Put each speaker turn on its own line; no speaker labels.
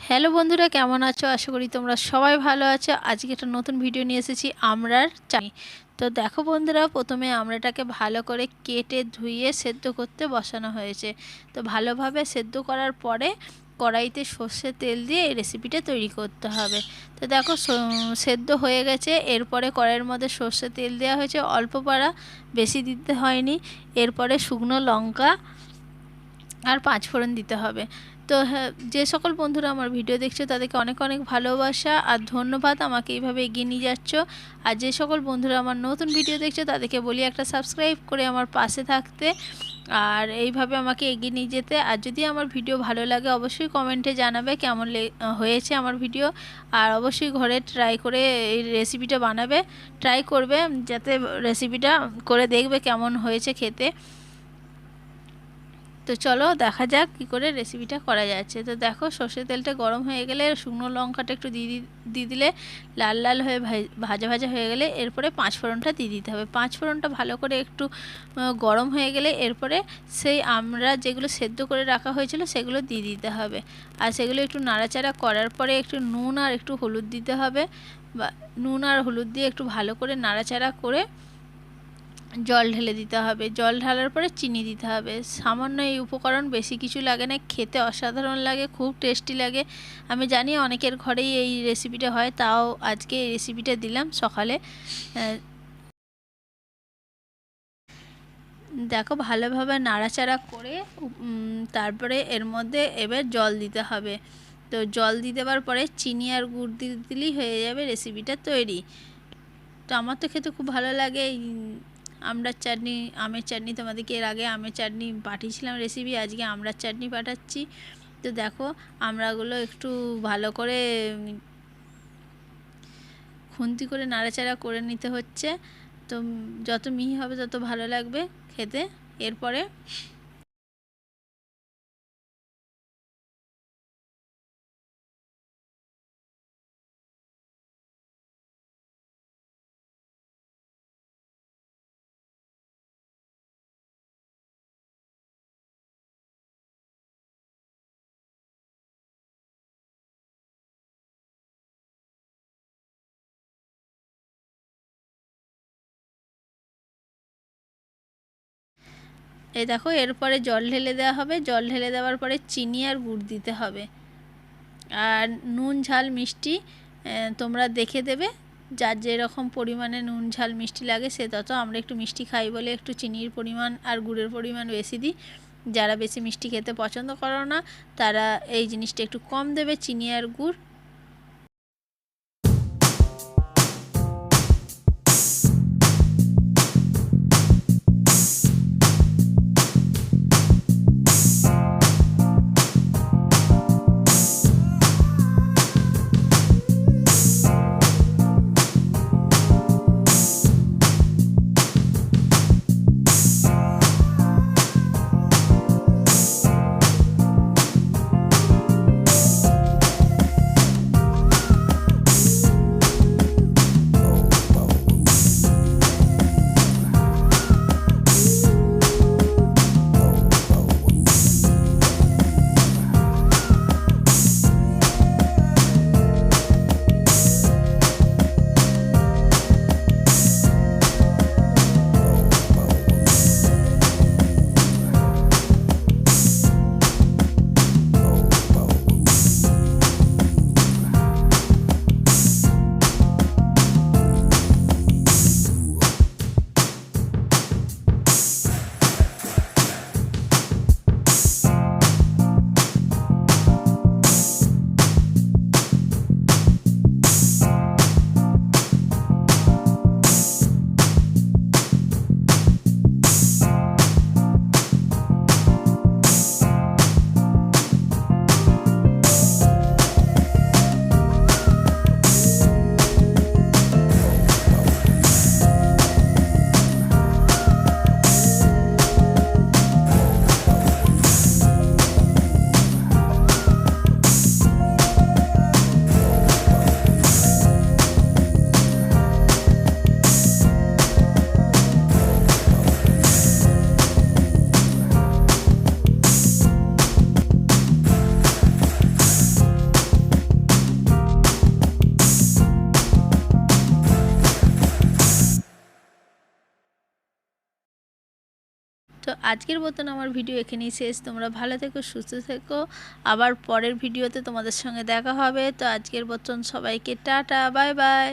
Hello বন্ধুরা, কেমন আছো? আশা করি তোমরা সবাই ভালো আছো। আজকে একটা নতুন ভিডিও নিয়ে এসেছি আমড়ার চাটনি। তো দেখো বন্ধুরা, প্রথমে আমড়াটাকে ভালো করে কেটে ধুয়ে সেদ্ধ করতে বসানো হয়েছে। তো ভালোভাবে সেদ্ধ করার পরে কড়াইতে সর্ষের তেল দিয়ে এই রেসিপিটা তৈরি করতে হবে। তো দেখো সেদ্ধ হয়ে গেছে। এরপরে কড়াইয়ের মধ্যে সর্ষের তেল দেওয়া হয়েছে অল্প পারা, বেশি দিতে হয়নি। এরপরে শুকনো লঙ্কা আর 5 ফোড়ন দিতে হবে। তো হ্যাঁ, যে সকল বন্ধুরা আমার ভিডিও দেখছো তাদেরকে অনেক অনেক ভালোবাসা আর ধন্যবাদ, আমাকে এইভাবে এগিয়ে নিয়ে যাচ্ছ। আর যে সকল বন্ধুরা আমার নতুন ভিডিও দেখছো তাদেরকে বলি একটা সাবস্ক্রাইব করে আমার পাশে থাকতে আর এইভাবে আমাকে এগিয়ে নিয়ে যেতে। আর যদি আমার ভিডিও ভালো লাগে অবশ্যই কমেন্টে জানাবে কেমন হয়েছে আমার ভিডিও। আর অবশ্যই ঘরে ট্রাই করে এই রেসিপিটা বানাবে, ট্রাই করবে, যাতে রেসিপিটা করে দেখবে কেমন হয়েছে খেতে। তো চলো দেখা যাক কী করে রেসিপিটা করা যাচ্ছে। তো দেখো, সর্ষের তেলটা গরম হয়ে গেলে শুকনো লঙ্কাটা একটু দিয়ে দিলে লাল লাল হয়ে ভাজা ভাজা হয়ে গেলে এরপরে 5 ফোড়নটা দিয়ে দিতে হবে। 5 ফোড়নটা ভালো করে একটু গরম হয়ে গেলে এরপরে সেই আমরা যেগুলো সেদ্ধ করে রাখা হয়েছিল সেগুলো দিয়ে দিতে হবে। আর সেগুলো একটু নাড়াচাড়া করার পরে একটু নুন আর একটু হলুদ দিতে হবে, বা নুন আর হলুদ দিয়ে একটু ভালো করে নাড়াচাড়া করে জল ঢেলে দিতে হবে। জল ঢালার পরে চিনি দিতে হবে। সামান্য এই উপকরণ, বেশি কিছু লাগে না, খেতে অসাধারণ লাগে, খুব টেস্টি লাগে। আমি জানি অনেকের ঘরেই এই রেসিপিটা হয়, তাও আজকে এই রেসিপিটা দিলাম সকালে। দেখো ভালোভাবে নাড়াচাড়া করে তারপরে এর মধ্যে এবার জল দিতে হবে। তো জল দিয়ে দেওয়ার পরে চিনি আর গুড় দিয়ে দিলেই হয়ে যাবে রেসিপিটা তৈরি। তো আমার তো খেতে খুব ভালো লাগে এই আমড়ার চাটনি, আমের চাটনি। তোমাদেরকে এর আগে আমের চাটনি পাঠিয়েছিলাম রেসিপি, আজকে আমড়ার চাটনি পাঠাচ্ছি। তো দেখো, আমড়াগুলো একটু ভালো করে খুন্তি করে নাড়াচাড়া করে নিতে হচ্ছে। তো যত মিহি হবে তত ভালো লাগবে খেতে। এরপরে এই দেখো, এরপরে জল ঢেলে দেওয়া হবে। জল ঢেলে দেওয়ার পরে চিনি আর গুড় দিতে হবে। আর নুন ঝাল মিষ্টি তোমরা দেখে দেবে, যার যেরকম পরিমাণে নুন ঝাল মিষ্টি লাগে সে তত। আমরা একটু মিষ্টি খাই বলে একটু চিনির পরিমাণ আর গুড়ের পরিমাণ বেশি দিই। যারা বেশি মিষ্টি খেতে পছন্দ করো না তারা এই জিনিসটা একটু কম দেবে, চিনি আর গুড়। তো আজকের মতন আমার ভিডিও এখানেই শেষ। তোমরা ভালো থেকো, সুস্থ থেকো, আবার পরের ভিডিওতে তোমাদের সঙ্গে দেখা হবে। তো আজকের মতন সবাইকে টাটা, বাই বাই।